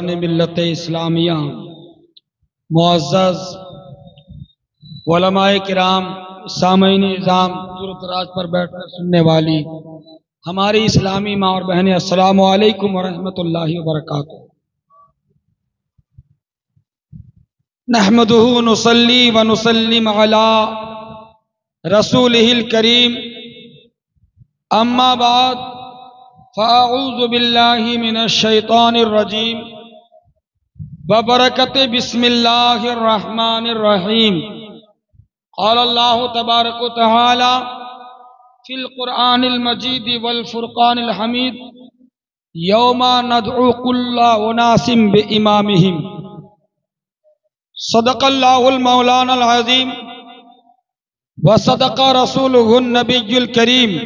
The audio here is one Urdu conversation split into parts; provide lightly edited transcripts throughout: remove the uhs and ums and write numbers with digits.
ملت اسلامیہ، معزز علماء کرام، سامعین نظام، دور دراز پر بیٹھ کر سننے والی ہماری اسلامی ماں اور بہنیں، السلام علیکم ورحمۃ اللہ وبرکاتہ۔ نحمدہ نصلی ونسلم علی رسولہ الکریم، اما بعد فاعوذ باللہ من الشیطان الرجیم ببرکت بسم اللہ الرحمن الرحیم۔ قال اللہ تبارک و تعالی فی القرآن المجید والفرقان الحمید، یوم ندعو کل اناس بامامہم۔ صدق اللہ المولانا العظیم وصدق رسولہ النبی الکریم،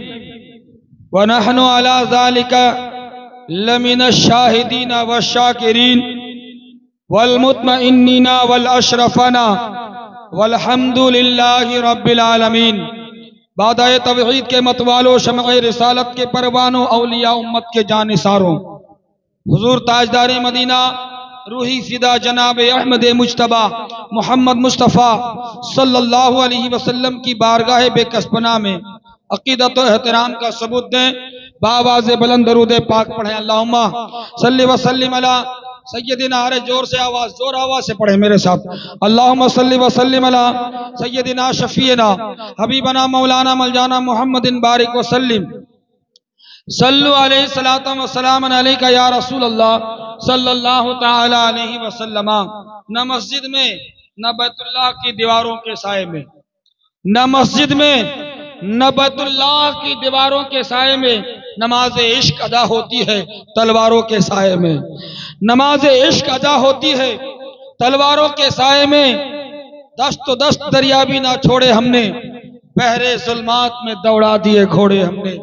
ونحن علی ذالک لمن الشاہدین والشاکرین والمطمئنین والاشرفین والحمد للہ رب العالمین۔ بادہ توحید کے متوالو، شمع رسالت کے پروانوں، اولیاء امت کے جانثاروں، حضور تاجدار مدینہ روحی فدا جناب احمد مجتبیٰ محمد مصطفیٰ صلی اللہ علیہ وسلم کی بارگاہ بے کسپنا میں عقیدت و احترام کا ثبوت دیں۔ بآواز بلند درود پاک پڑھیں، اللہم صلی وسلم علی سیدنا، زور سے آواز، زور آواز سے پڑھیں میرے ساتھ، اللہم صلی وسلم علی سیدنا شفیعنا حبیبنا مولانا ملجانا محمد بارک وسلم۔ صلو علیہ الصلاۃ والسلام علیکہ یا رسول اللہ صلی اللہ تعالی علیہ وسلم۔ نہ مسجد میں نہ بیت اللہ کی دیواروں کے سائے میں، نہ مسجد میں نہ بیت اللہ کی دیواروں کے سائے میں نماز عشق ادا ہوتی ہے تلواروں کے سائے میں۔ نماز عشق ادا ہوتی ہے تلواروں کے سائے میں۔ دست و دست دریا بھی نہ چھوڑے ہم نے، بحر ظلمات میں دوڑا دیے گھوڑے ہم نے،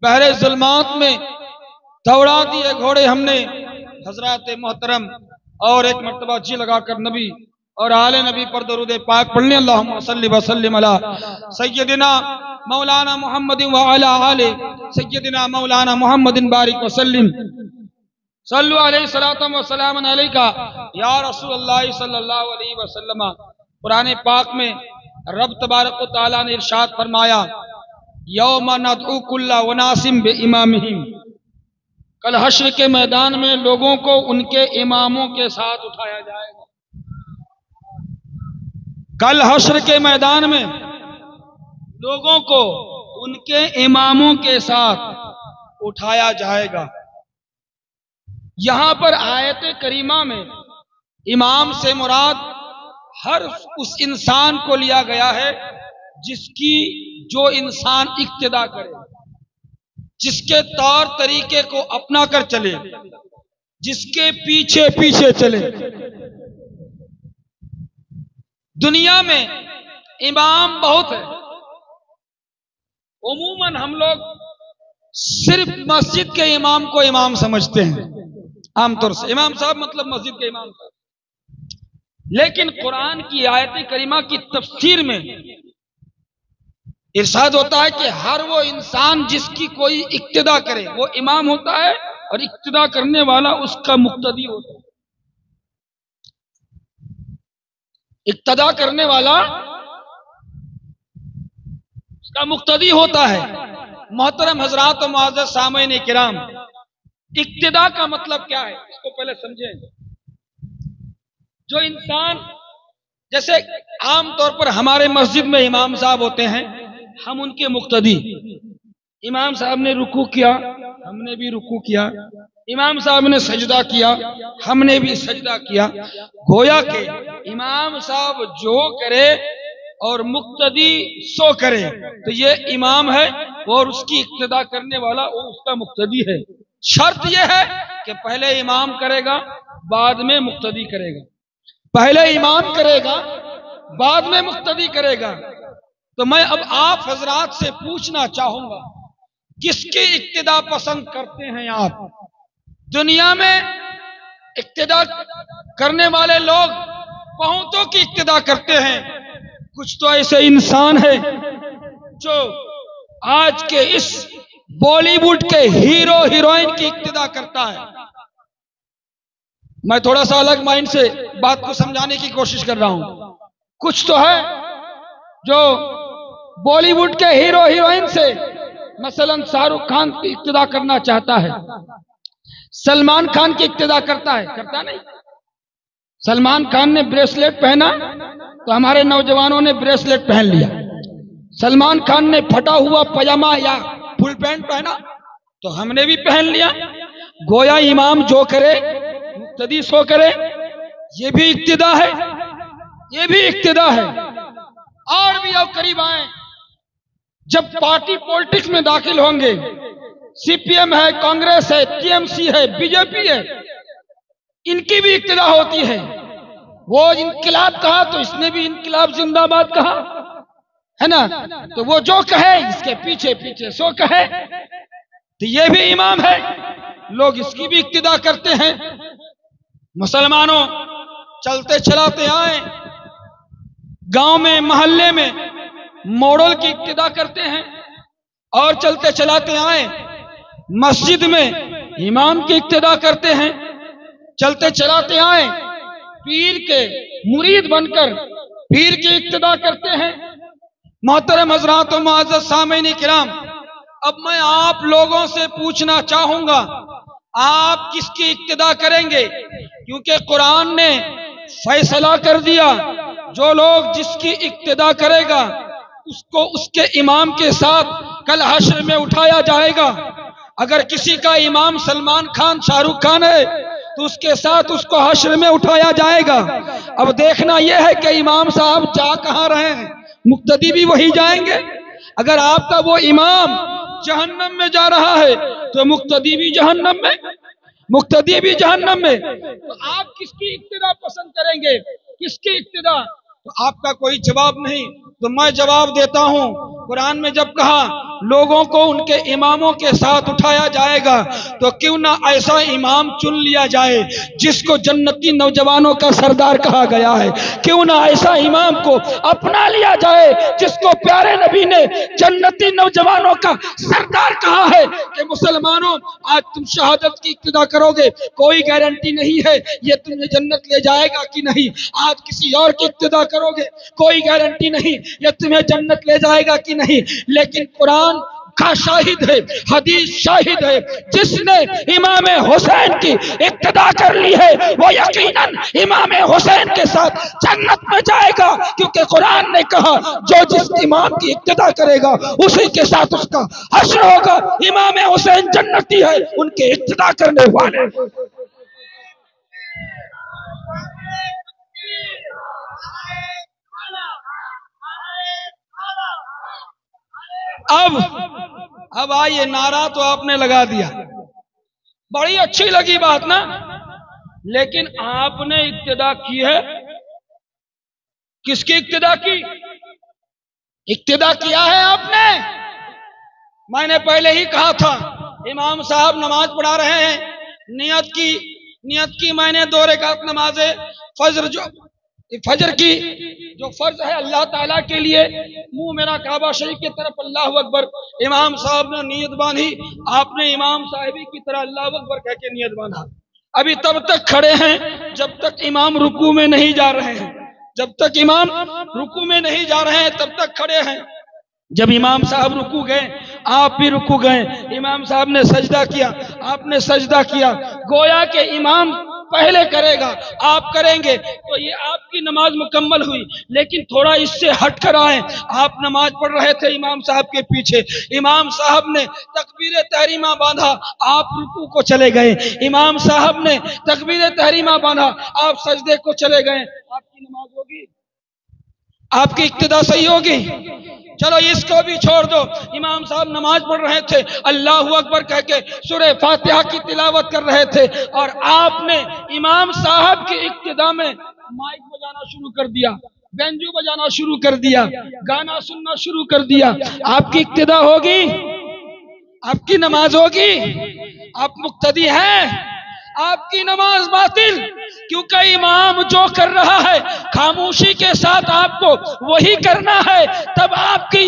بحر ظلمات میں دوڑا دیے گھوڑے ہم نے۔ حضرات محترم، اور ایک مرتبہ جی لگا کر نبی اور آل نبی پر درود پاک پڑھنے، اللہم صلی وسلم علی سیدنا مولانا محمد وعلی آل سیدنا مولانا محمد بارک وسلم۔ صلو علیہ الصلاۃ والسلام علیکہ یا رسول اللہ صلی اللہ علیہ وسلم۔ قرآن پاک میں رب تبارک و تعالیٰ نے ارشاد فرمایا، یوم ندعو کل اناس بامامہم، کل حشر کے میدان میں لوگوں کو ان کے اماموں کے ساتھ اٹھایا جائے گا۔ کل حشر کے میدان میں لوگوں کو ان کے اماموں کے ساتھ اٹھایا جائے گا۔ یہاں پر آیت کریمہ میں امام سے مراد ہر اس انسان کو لیا گیا ہے جس کی جو انسان اقتدا کرے، جس کے طور طریقے کو اپنا کر چلے، جس کے پیچھے پیچھے چلے۔ دنیا میں امام بہت ہے، عموماً ہم لوگ صرف مسجد کے امام کو امام سمجھتے ہیں، عام طور سے امام صاحب مطلب مسجد کے امام صاحب۔ لیکن قرآن کی آیت کریمہ کی تفسیر میں ارشاد ہوتا ہے کہ ہر وہ انسان جس کی کوئی اقتدا کرے وہ امام ہوتا ہے، اور اقتدا کرنے والا اس کا مقتدی ہوتا ہے۔ اقتدا کرنے والا اس کا مقتدی ہوتا ہے۔ محترم حضرات و معزز سامعین کرام، اقتدا کا مطلب کیا ہے اس کو پہلے سمجھیں۔ جو انسان، جیسے عام طور پر ہمارے مسجد میں امام صاحب ہوتے ہیں، ہم ان کے مقتدی۔ امام صاحب نے رکوع کیا، ہم نے بھی رکوع کیا۔ امام صاحب نے سجدہ کیا، ہم نے بھی سجدہ کیا۔ گویا کہ امام صاحب جو کرے اور مقتدی سو کرے تو یہ امام ہے، اور اس کی اقتدا کرنے والا وہ اس کا مقتدی ہے۔ شرط یہ ہے کہ پہلے امام کرے گا بعد میں مقتدی کرے گا، پہلے امام کرے گا بعد میں مقتدی کرے گا۔ تو میں اب آپ حضرات سے پوچھنا چاہوں گا، کس کی اقتدا پسند کرتے ہیں آپ؟ دنیا میں اقتدا کرنے والے لوگ بہتوں کی اقتدا کرتے ہیں۔ کچھ تو ایسے انسان ہیں جو آج کے اس بالی ووڈ کے ہیرو ہیروئن کی اقتدا کرتا ہے۔ میں تھوڑا سا الگ مائنڈ سے بات کو سمجھانے کی کوشش کر رہا ہوں. کچھ تو ہے جو بالی ووڈ کے ہیرو ہیروئن سے مثلا شاہ رخ خان کی اقتدا کرنا چاہتا ہے، سلمان خان کی اقتدا کرتا نہیں. سلمان خان نے بریسلیٹ پہنا تو ہمارے نوجوانوں نے بریسلیٹ پہن لیا. سلمان خان نے پھٹا ہوا پاجامہ یا فل پینٹ پہنا تو ہم نے بھی پہن لیا. گویا امام جو کرے مقتدی سو کرے. یہ بھی اقتدا ہے، یہ بھی اقتدا ہے. اور بھی اب قریب آئیں، جب پارٹی پولیٹکس میں داخل ہوں گے، سی پی ایم ہے، کانگریس ہے، ٹی ایم سی ہے، بی جے پی ہے، ان کی بھی اقتدا ہوتی ہے. وہ انقلاب کہا تو اس نے بھی انقلاب زندہ باد کہا ہے نا. تو وہ جو کہے اس کے پیچھے پیچھے سو کہے. تو یہ بھی امام ہے، لوگ اس کی بھی اقتدا کرتے ہیں. مسلمانوں چلتے چلاتے آئیں، گاؤں میں محلے میں ماڈل کی اقتدا کرتے ہیں، اور چلتے چلاتے آئیں مسجد میں امام کی اقتدا کرتے ہیں. چلتے چلاتے آئیں پیر کے مرید بن کر پیر کی اقتدا کرتے ہیں. محترم حضرات و معزز سامعین کرام، اب میں آپ لوگوں سے پوچھنا چاہوں گا، آپ کس کی اقتدا کریں گے؟ کیونکہ قرآن نے فیصلہ کر دیا، جو لوگ جس کی اقتدا کرے گا اس کو اس کے امام کے ساتھ کل حشر میں اٹھایا جائے گا. اگر کسی کا امام سلمان خان، شاہ رخ خان ہے تو اس کے ساتھ اس کو حشر میں اٹھایا جائے گا. اب دیکھنا یہ ہے کہ امام صاحب جا کہاں رہے ہیں، مقتدی بھی وہی جائیں گے. اگر آپ کا وہ امام جہنم میں جا رہا ہے تو مقتدی بھی جہنم میں، مقتدی بھی جہنم میں. تو آپ کس کی اقتدا پسند کریں گے؟ کس کی اقتدا؟ تو آپ کا کوئی جواب نہیں، تو میں جواب دیتا ہوں. قرآن میں جب کہا لوگوں کو ان کے اماموں کے ساتھ اٹھایا جائے گا، تو کیوں نہ ایسا امام چن لیا جائے جس کو جنتی نوجوانوں کا سردار کہا گیا ہے. کیوں نہ ایسا امام کو اپنا لیا جائے جس کو پیارے نبی نے جنتی نوجوانوں کا سردار کہا ہے. کہ مسلمانوں آج تم شہادت کی اقتدا کرو گے، کوئی گارنٹی نہیں ہے یہ تمہیں جنت لے جائے گا کہ نہیں. آج کسی اور کی اقتدا کرو گے، کوئی گارنٹی نہیں یہ تمہیں جنت لے جائے گا کہ نہیں. لیکن قرآن کا شاہد ہے، حدیث شاہد ہے، جس نے امام حسین کی اقتدا کر لی ہے وہ یقیناً امام حسین کے ساتھ جنت میں جائے گا. کیونکہ قرآن نے کہا جو جس امام کی اقتدا کرے گا اسی کے ساتھ اس کا حشر ہوگا. امام حسین جنتی ہے ان کے اقتدا کرنے والے. اب آئیے، نعرہ تو آپ نے لگا دیا، بڑی اچھی لگی بات نا، لیکن آپ نے اقتدا کی ہے، کس کی اقتدا کی؟ اقتدا کیا ہے آپ نے. میں نے پہلے ہی کہا تھا امام صاحب نماز پڑھا رہے ہیں، نیت کی میں نے 2 رکعت نماز فجر کی جو فرض ہے اللہ تعالیٰ کے لیے، منہ میرا کعبہ شریف کی طرف اللہ اکبر. امام صاحب نے نیت باندھی، آپ نے امام صاحبی کی طرح اللہ اکبر کہہ کے نیت باندھا. ابھی تب تک کھڑے ہیں جب تک امام رکوع میں نہیں جا رہے ہیں، جب تک امام رکوع میں نہیں جا رہے ہیں تب تک کھڑے ہیں. جب امام صاحب رکوع گئے آپ بھی رکوع گئے، امام صاحب نے سجدہ کیا آپ نے سجدہ کیا. گویا کہ امام پہلے کرے گا آپ کریں گے تو یہ آپ کی نماز مکمل ہوئی. لیکن تھوڑا اس سے ہٹ کر آئیں، آپ نماز پڑھ رہے تھے امام صاحب کے پیچھے، امام صاحب نے تکبیر تحریمہ باندھا آپ رکوع کو چلے گئے، امام صاحب نے تکبیر تحریمہ باندھا آپ سجدے کو چلے گئے. آپ کی نماز ہوگی؟ آپ کی اقتدا صحیح ہوگی؟ چلو اس کو بھی چھوڑ دو. امام صاحب نماز پڑھ رہے تھے، اللہ اکبر کہہ کے سورہ فاتحہ کی تلاوت کر رہے تھے، اور آپ نے امام صاحب کی اقتدا میں مائک بجانا شروع کر دیا، بینجو بجانا شروع کر دیا، گانا سننا شروع کر دیا. آپ کی اقتدا ہوگی؟ آپ کی نماز ہوگی؟ آپ مقتدی ہیں، آپ کی نماز باطل. کیونکہ امام جو کر رہا ہے خاموشی کے ساتھ آپ کو وہی کرنا ہے، تب آپ کی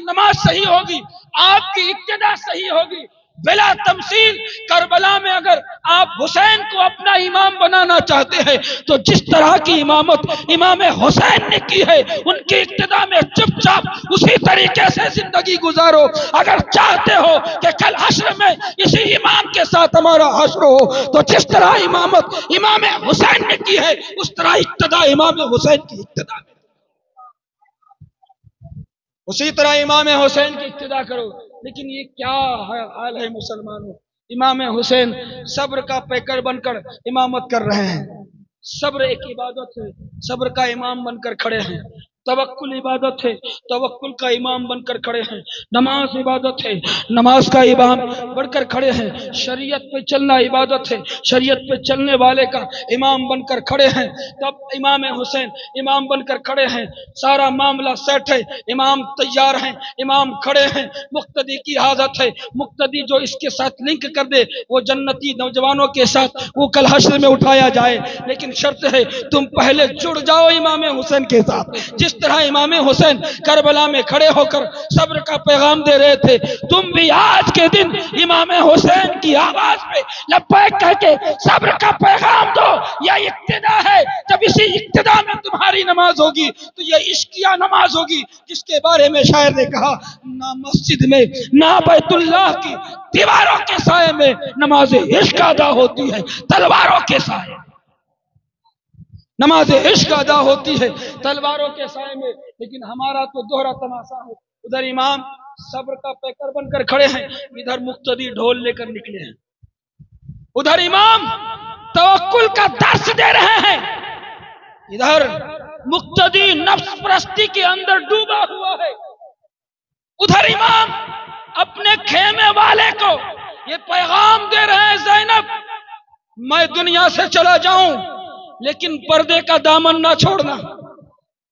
نماز صحیح ہوگی، آپ کی اقتدا صحیح ہوگی. بلا تمثیل کربلا میں اگر آپ حسین کو اپنا امام بنانا چاہتے ہیں تو جس طرح کی امامت امام حسین نے کی ہے ان کی اقتداء میں چپ چاپ اسی طریقے سے زندگی گزارو۔ اگر چاہتے ہو کہ کل حشر میں اسی امام کے ساتھ ہمارا حشر ہو تو جس طرح امامت امام حسین نے کی ہے اس طرح اقتداء امام حسین کی اقتداء میں اسی طرح امام حسین کی اقتداء کرو۔ لیکن یہ کیا حال ہے مسلمانوں، امام حسین صبر کا پیکر بن کر امامت کر رہے ہیں۔ صبر ایک عبادت ہے، صبر کا امام بن کر کھڑے ہیں۔ توکل عبادت ہے، توکل کا امام بن کر کھڑے ہیں۔ نماز عبادت ہے، نماز کا امام بن کر کھڑے ہیں۔ شریعت پہ چلنا عبادت ہے، شریعت پہ چلنے والے کا امام بن کر کھڑے ہیں۔ تب امام حسین امام بن کر کھڑے ہیں، سارا معاملہ سیٹ ہے، امام تیار ہیں، امام کھڑے ہیں، مقتدی کی حاجت ہے۔ مقتدی جو اس کے ساتھ لنک کر دے وہ جنتی نوجوانوں کے ساتھ وہ کل حشر میں اٹھایا جائے، لیکن شرط ہے تم پہلے جڑ جاؤ امام حسین کے ساتھ۔ جس طرح امام حسین کربلا میں کھڑے ہو کر صبر کا پیغام دے رہے تھے، تم بھی آج کے دن امام حسین کی آواز پہ لبیک کہہ کے صبر کا پیغام دو۔ یہ اقتداء ہے، جب اسی اقتداء میں تمہاری نماز ہوگی تو یہ عشقیہ نماز ہوگی جس کے بارے میں شاعر نے کہا، نہ مسجد میں نہ بیت اللہ کی دیواروں کے سائے میں نماز عشق ادا ہوتی ہے، تلواروں کے سائے نماز عشق ادا ہوتی ہے تلواروں کے سائے میں۔ لیکن ہمارا تو دوہرا تماشا ہے، ادھر امام صبر کا پیکر بن کر کھڑے ہیں، ادھر مقتدی ڈھول لے کر نکلے ہیں۔ ادھر امام توکل کا درس دے رہے ہیں، ادھر مقتدی نفس پرستی کے اندر ڈوبا ہوا ہے۔ ادھر امام اپنے خیمے والے کو یہ پیغام دے رہے ہیں، زینب میں دنیا سے چلا جاؤں لیکن پردے کا دامن نہ چھوڑنا،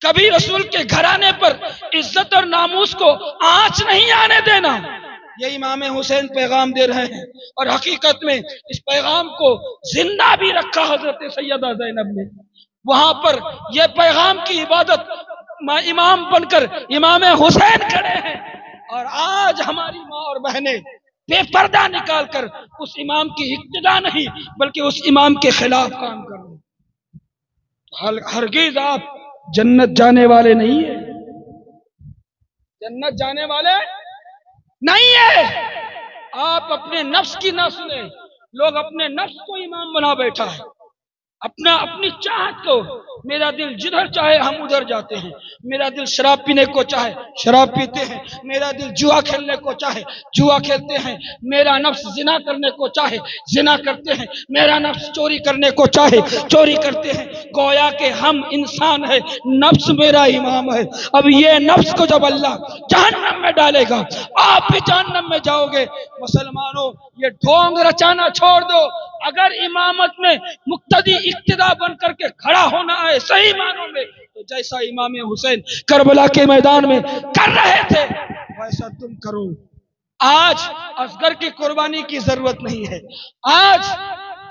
کبھی رسول کے گھرانے پر عزت اور ناموس کو آنچ نہیں آنے دینا۔ یہ امام حسین پیغام دے رہے ہیں، اور حقیقت میں اس پیغام کو زندہ بھی رکھا حضرت سیدہ زینب نے۔ وہاں پر یہ پیغام کی عبادت امام بن کر امام حسین کھڑے ہیں، اور آج ہماری ماں اور بہنیں بے پردہ نکال کر اس امام کی اقتداء نہیں بلکہ اس امام کے خلاف کام کر رہے ہیں۔ ہرگز آپ جنت جانے والے نہیں ہیں، جنت جانے والے نہیں ہیں۔ آپ اپنے نفس کی نہ سنیں، لوگ اپنے نفس کو امام بنا بیٹھا ہے، اپنی چاہت کو۔ میرا دل جدھر چاہے ہم ادھر جاتے ہیں، میرا دل شراب پینے کو چاہے شراب پیتے ہیں، میرا دل جوا کھیلنے کو چاہے جوا کھیلتے ہیں، میرا نفس زنا کرنے کو چاہے زنا کرتے ہیں، میرا نفس چوری کرنے کو چاہے چوری کرتے ہیں۔ گویا کہ ہم انسان ہیں، نفس میرا امام ہے۔ اب یہ نفس کو جب اللہ جہنم میں ڈالے گا، آپ بھی جہنم میں جاؤ گے۔ مسلمانوں، یہ ڈھونگ رچانا چھوڑ دو۔ اگر امامت میں مقتدی اقتداء بن کر کے کھڑا ہونا ہے صحیح معنوں میں، تو جیسا امام حسین کربلا کے میدان میں کر رہے تھے ویسا تم کرو۔ آج اصغر کی قربانی کی ضرورت نہیں ہے، آج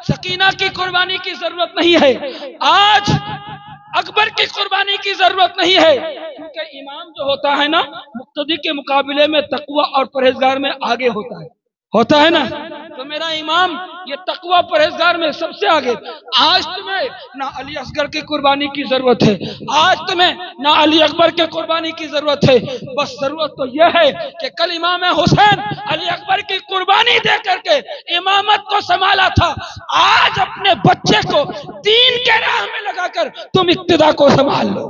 سکینہ کی قربانی کی ضرورت نہیں ہے، آج اکبر کی قربانی کی ضرورت نہیں ہے، کیونکہ امام جو ہوتا ہے نا مقتدی کے مقابلے میں تقوی اور پرہیزگار میں آگے ہوتا ہے نا۔ تو میرا امام یہ تقوی پرہیزگار میں سب سے آگے۔ آج تمہیں نہ علی اصغر کی قربانی کی ضرورت ہے، آج تمہیں نہ علی اکبر کی قربانی کی ضرورت ہے، بس ضرورت تو یہ ہے کہ کل امام حسین علی اکبر کی قربانی دے کر کے امامت کو سنبھالا تھا، آج اپنے بچے کو دین کے راہ میں لگا کر تم اقتداء کو سنبھال لو۔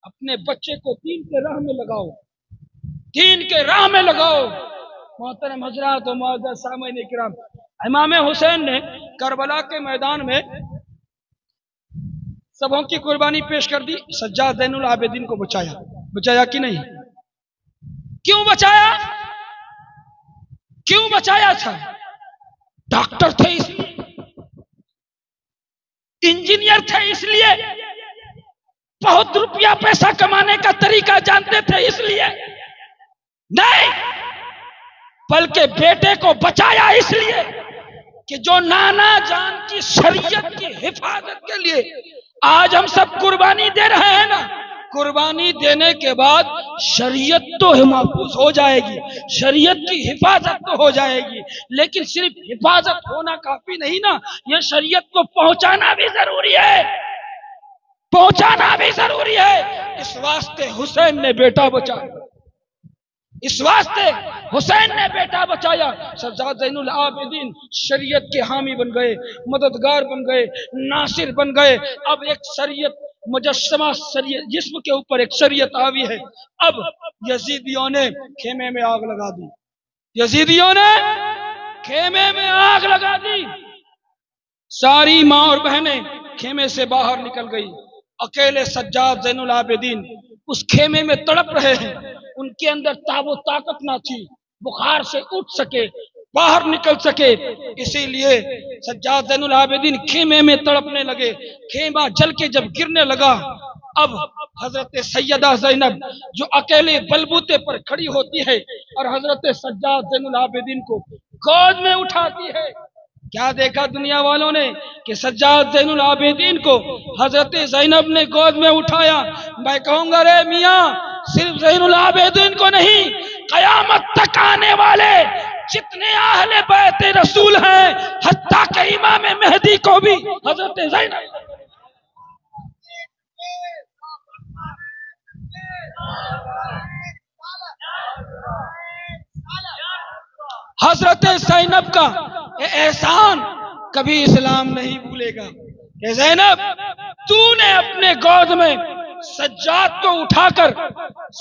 اپنے بچے کو دین کے راہ میں لگاؤ، دین کے راہ میں لگاؤ۔ محترم حضرات و معزز سامعین کرام، امام حسین نے کربلا کے میدان میں سبوں کی قربانی پیش کر دی، سجاد زین العابدین کو بچایا کہ نہیں؟ کیوں بچایا؟ کیوں بچایا تھا؟ ڈاکٹر تھے اس لیے، انجینئر تھے اس لیے، بہت روپیہ پیسہ کمانے کا طریقہ جانتے تھے اس لیے نہیں، بلکہ بیٹے کو بچایا اس لیے کہ جو نانا جان کی شریعت کی حفاظت کے لیے آج ہم سب قربانی دے رہے ہیں نا، قربانی دینے کے بعد شریعت تو محفوظ ہو جائے گی، شریعت کی حفاظت تو ہو جائے گی، لیکن صرف حفاظت ہونا کافی نہیں نا، یہ شریعت کو پہنچانا بھی ضروری ہے، پہنچانا بھی ضروری ہے۔ اس واسطے حسین نے بیٹا بچایا، اس واسطے حسین نے بیٹا بچایا۔ سجاد زین العابدین شریعت کے حامی بن گئے، مددگار بن گئے، ناصر بن گئے۔ اب ایک شریعت مجسمہ جسم کے اوپر ایک شریعت آوی ہے۔ اب یزیدیوں نے خیمے میں آگ لگا دی، یزیدیوں نے خیمے میں آگ لگا دی، ساری ماں اور بہنیں خیمے سے باہر نکل گئی، اکیلے سجاد زین العابدین اس خیمے میں تڑپ رہے ہیں، ان کے اندر تاب و طاقت نہ تھی بخار سے اٹھ سکے، باہر نکل سکے، اسی لیے سجاد زین العابدین خیمے میں تڑپنے لگے۔ خیمہ جل کے جب گرنے لگا، اب حضرت سیدہ زینب جو اکیلے بلبوتے پر کھڑی ہوتی ہے اور حضرت سجاد زین العابدین کو گود میں اٹھاتی ہے۔ کیا دیکھا دنیا والوں نے کہ سجاد زین العابدین کو حضرت زینب نے گود میں اٹھایا۔ میں کہوں گا رے میاں، صرف زین العابدین کو نہیں، قیامت تک آنے والے جتنے اہل بیت رسول ہیں، حتیٰ کہ امام مہدی کو بھی حضرت زینب حضرت زینب کا احسان کبھی اسلام نہیں بھولے گا کہ زینب تو نے اپنے گود میں سجاد کو اٹھا کر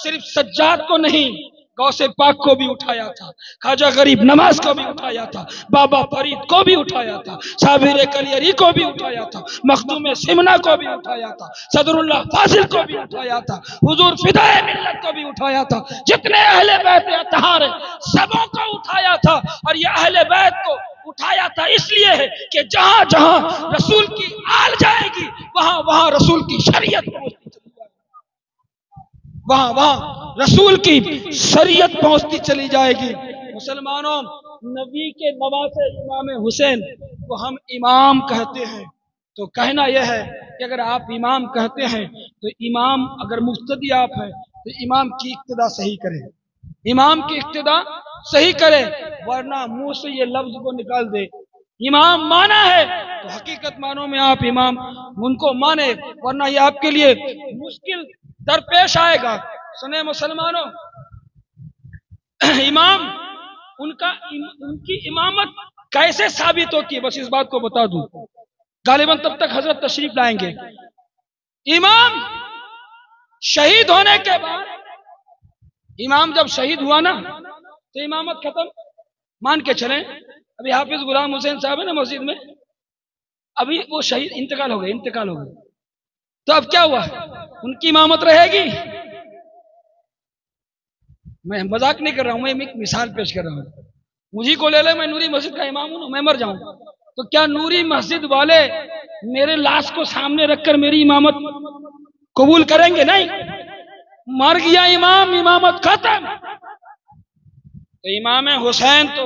صرف سجاد کو نہیں، غوث پاک کو بھی اٹھایا تھا، خواجہ غریب نواز کو بھی اٹھایا تھا، بابا فرید کو بھی اٹھایا تھا، صابر کلیری کو بھی اٹھایا تھا، مخدوم سمنا کو بھی اٹھایا تھا، صدر اللہ فاضل کو بھی اٹھایا تھا، حضور فدائے ملت کو بھی اٹھایا تھا، جتنے اہل بیت اطہار ہیں سبوں کو اٹھایا تھا۔ اور یہ اہل بیت کو اٹھایا تھا اس لیے ہے کہ جہاں جہاں رسول کی آل جائے گی وہاں وہاں رسول کی شریعت پہنچتی چلی جائے گی، وہاں وہاں رسول کی شریعت پہنچتی چلی جائے گی۔ مسلمانوں، نبی کے نواسے امام حسین کو ہم امام کہتے ہیں، تو کہنا یہ ہے کہ اگر آپ امام کہتے ہیں تو امام، اگر مقتدی آپ ہیں تو امام کی اقتداء صحیح کریں، امام کی اقتداء صحیح کرے، ورنہ منہ سے یہ لفظ کو نکال دے امام مانا ہے تو حقیقت معنوں میں آپ امام ان کو مانے، ورنہ یہ آپ کے لیے مشکل درپیش آئے گا۔ سنیں مسلمانوں، امام ان کی امامت کیسے ثابت ہوتی ہے، بس اس بات کو بتا دوں، غالباً تب تک حضرت تشریف لائیں گے۔ امام شہید ہونے کے بعد، امام جب شہید ہوا نا تو امامت ختم، مان کے چلیں ابھی حافظ غلام حسین صاحب ہے نا مسجد میں، ابھی وہ شہید انتقال ہو گئے، تو اب کیا ہوا، ان کی امامت رہے گی؟ میں مذاق نہیں کر رہا ہوں، میں ایک مثال پیش کر رہا ہوں، مجھے کو لے لے، میں نوری مسجد کا امام ہوں، میں مر جاؤں تو کیا نوری مسجد والے میرے لاش کو سامنے رکھ کر میری امامت قبول کریں گے؟ نہیں، مر گیا امام، امامت ختم۔ تو امام حسین تو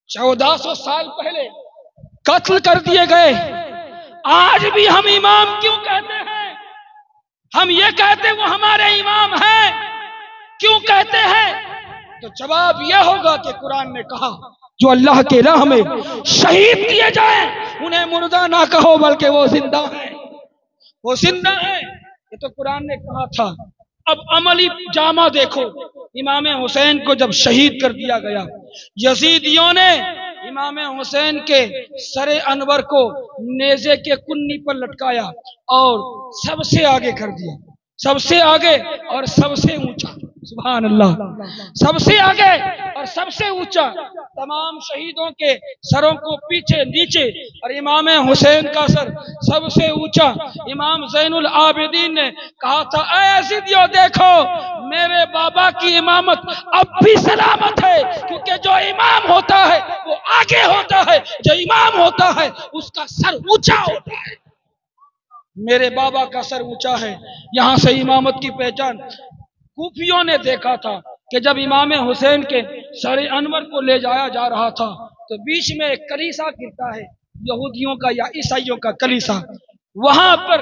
1400 سال پہلے قتل کر دیے گئے، آج بھی ہم امام کیوں کہتے ہیں؟ ہم یہ کہتے ہیں وہ ہمارے امام ہیں، کیوں کہتے ہیں؟ تو جواب یہ ہوگا کہ قرآن نے کہا جو اللہ کے راہ میں شہید کیے جائیں انہیں مردہ نہ کہو بلکہ وہ زندہ ہیں، وہ زندہ ہیں، یہ تو قرآن نے کہا تھا۔ اب عملی جامہ دیکھو، امام حسین کو جب شہید کر دیا گیا، یزیدیوں نے امام حسین کے سر انور کو نیزے کے کنی پر لٹکایا اور سب سے آگے کر دیا، سب سے آگے اور سب سے اونچا، سبحان اللہ، سب سے آگے اور سب سے اونچا، تمام شہیدوں کے سروں کو پیچھے نیچے اور امام حسین کا سر سب سے اونچا۔ امام زین العابدین نے کہا تھا اے یزیدیوں دیکھو میرے بابا کی امامت اب بھی سلامت ہے، کیونکہ جو امام ہوتا ہے وہ آگے ہوتا ہے، جو امام ہوتا ہے اس کا سر اونچا ہوتا ہے، میرے بابا کا سر اونچا ہے۔ یہاں سے امامت کی پہچان۔ کوفیوں نے دیکھا تھا کہ جب امام حسین کے سر انور کو لے جایا جا رہا تھا تو بیچ میں ایک کلیسا گرتا ہے، یہودیوں کا یا عیسائیوں کا کلیسا، وہاں پر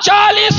40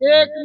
1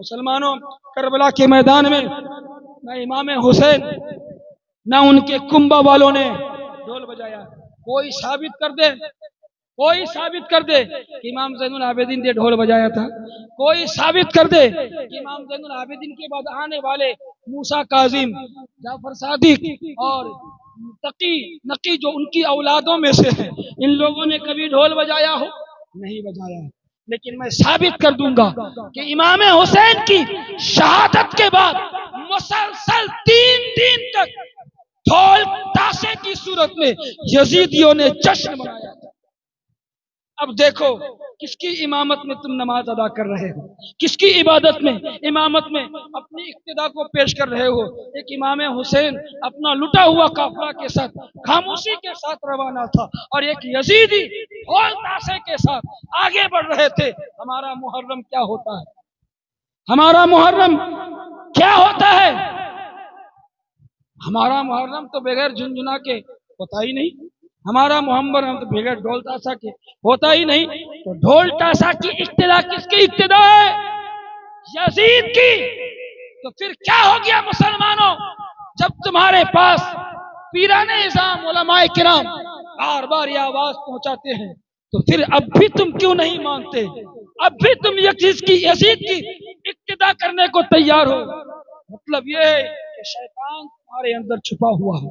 مسلمانوں، کربلا کے میدان میں نہ امام حسین نہ ان کے کنبہ والوں نے ڈھول بجایا. کوئی ثابت کر دے، کوئی ثابت کر دے کہ امام زین العابدین نے ڈھول بجایا تھا. کوئی ثابت کر دے کہ امام زین العابدین کے بعد آنے والے موسیٰ کاظم، جعفر صادق اور تقی نقی جو ان کی اولادوں میں سے ہیں، ان لوگوں نے کبھی ڈھول بجایا ہو؟ نہیں بجایا. لیکن میں ثابت کر دوں گا کہ امام حسین کی شہادت کے بعد مسلسل 3 دن تک ڈھول تاشے کی صورت میں یزیدیوں نے جشن منایا تھا. اب دیکھو کس کی امامت میں تم نماز ادا کر رہے ہو، کس کی عبادت میں، امامت میں اپنی اقتدا کو پیش کر رہے ہو. ایک امام حسین اپنا لٹا ہوا قافلہ کے ساتھ خاموشی کے ساتھ روانہ تھا، اور ایک یزیدی ڈھول تاشے کے ساتھ آگے بڑھ رہے تھے. ہمارا محرم کیا ہوتا ہے؟ ہمارا محرم کیا ہوتا ہے؟ ہمارا محرم تو بغیر جھنجھنا کے ہوتا ہی نہیں. ہمارا محرم تو بغیر ڈھول تاشا کے ہوتا ہی نہیں. تو ڈھول تاشا کی ابتدا کس کی ابتدا ہے؟ یزید کی. تو پھر کیا ہو گیا مسلمانوں؟ جب تمہارے پاس پیران اعظام علماء کرام بار بار یہ آواز پہنچاتے ہیں تو پھر اب بھی تم کیوں نہیں مانتے؟ اب بھی تم یزید کی ابتدا کرنے کو تیار ہو. مطلب یہ ہے کہ شیطان تمہارے اندر چھپا ہوا ہے.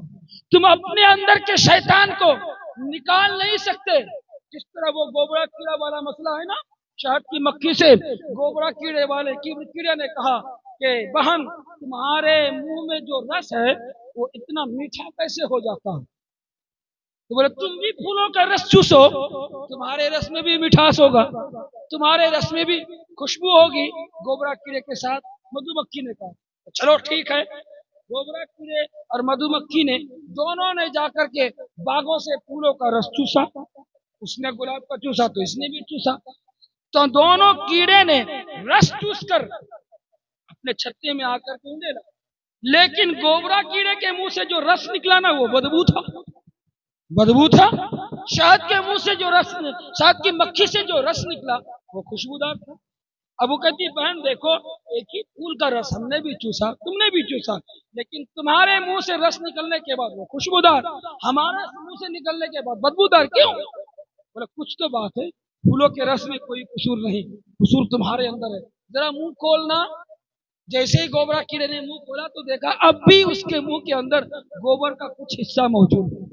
تم اپنے اندر کے شیطان کو نکال نہیں سکتے. جس طرح وہ گوبرا کیڑا والا مسئلہ ہے نا، شہد کی مکھی سے گوبرا کیڑے والے کیڑے نے کہا کہ بہن تمہارے منہ میں جو رس ہے وہ اتنا میٹھا کیسے ہو جاتا ہے؟ تو بولے تم بھی پھولوں کا رس چوسو، تمہارے رس میں بھی مٹھاس ہوگا، تمہارے رس میں بھی خوشبو ہوگی. گوبرا کیڑے کے ساتھ مدھو مکھی نے کہا چلو ٹھیک ہے. گوبرا کیڑے اور مدھو مکھی نے دونوں نے جا کر کے باغوں سے پھولوں کا رس چوسا. اس نے گلاب کا چوسا تو اس نے بھی چوسا. تو دونوں کیڑے نے رس چوس کر اپنے چھتے میں آ کر کے انڈے لگا. لیکن گوبرا کیڑے کے منہ سے جو رس نکلا نا وہ بدبو تھا. بدبو تھا. شہد کے منہ سے جو رس، شہد کی مکھی سے جو رس نکلا وہ خوشبودار تھا. اب وہ کہتی بہن دیکھو ایک ہی پھول کا رس ہم نے بھی چوسا تم نے بھی چوسا، لیکن تمہارے منہ سے رس نکلنے کے بعد وہ خوشبودار، ہمارے منہ سے نکلنے کے بعد بدبودار کیوں؟ بولے کچھ تو بات ہے، پھولوں کے رس میں کوئی قصور نہیں، قصور تمہارے اندر ہے. ذرا منہ کھولنا. جیسے ہی گوبرا کیڑے نے منہ کھولا تو دیکھا اب بھی اس کے منہ کے اندر گوبر کا کچھ حصہ موجود ہے.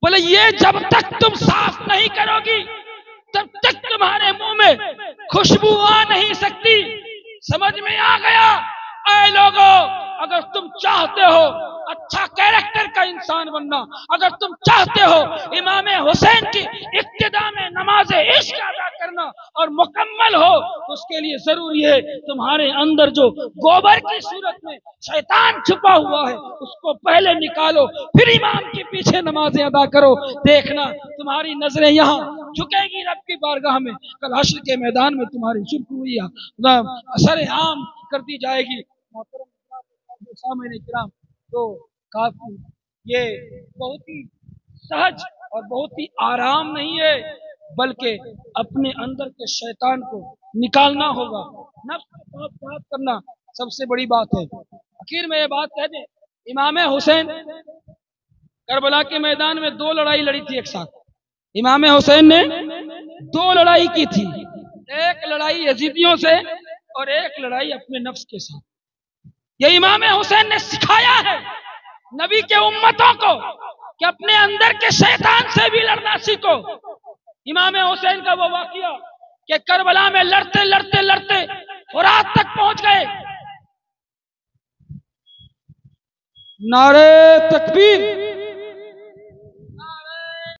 بولے یہ جب تک تم صاف نہیں کرو گی تب تک تمہارے منہ میں خوشبو آ نہیں سکتی. سمجھ میں آ گیا؟ اے لوگو، اگر تم چاہتے ہو اچھا کیریکٹر کا انسان بننا، اگر تم چاہتے ہو امام حسین کی ابتدا میں نماز عشق ادا کرنا اور مکمل ہو، تو اس کے لیے ضروری ہے تمہارے اندر جو گوبر کی صورت میں شیطان چھپا ہوا ہے اس کو پہلے نکالو، پھر امام کے پیچھے نمازیں ادا کرو. دیکھنا تمہاری نظریں یہاں جھکے گی رب کی بارگاہ میں، کل حشر کے میدان میں تمہاری شکریہ اثر عام کر دی جائے گی. سامعین کرام، تو کافی یہ بہت ہی سہج اور بہت ہی آرام نہیں ہے، بلکہ اپنے اندر کے شیطان کو نکالنا ہوگا. نفس کو پاک کرنا سب سے بڑی بات ہے. آخر میں یہ بات کہہ دیں، امام حسین کربلا کے میدان میں 2 لڑائی لڑی تھی ایک ساتھ. امام حسین نے 2 لڑائی کی تھی، ایک لڑائی یزیدیوں سے اور ایک لڑائی اپنے نفس کے ساتھ. یہ امام حسین نے سکھایا ہے نبی کے امتوں کو کہ اپنے اندر کے شیطان سے بھی لڑنا سیکھو. امام حسین کا وہ واقعہ کہ کربلا میں لڑتے لڑتے لڑتے فرات تک پہنچ گئے. نعرہ تکبیر،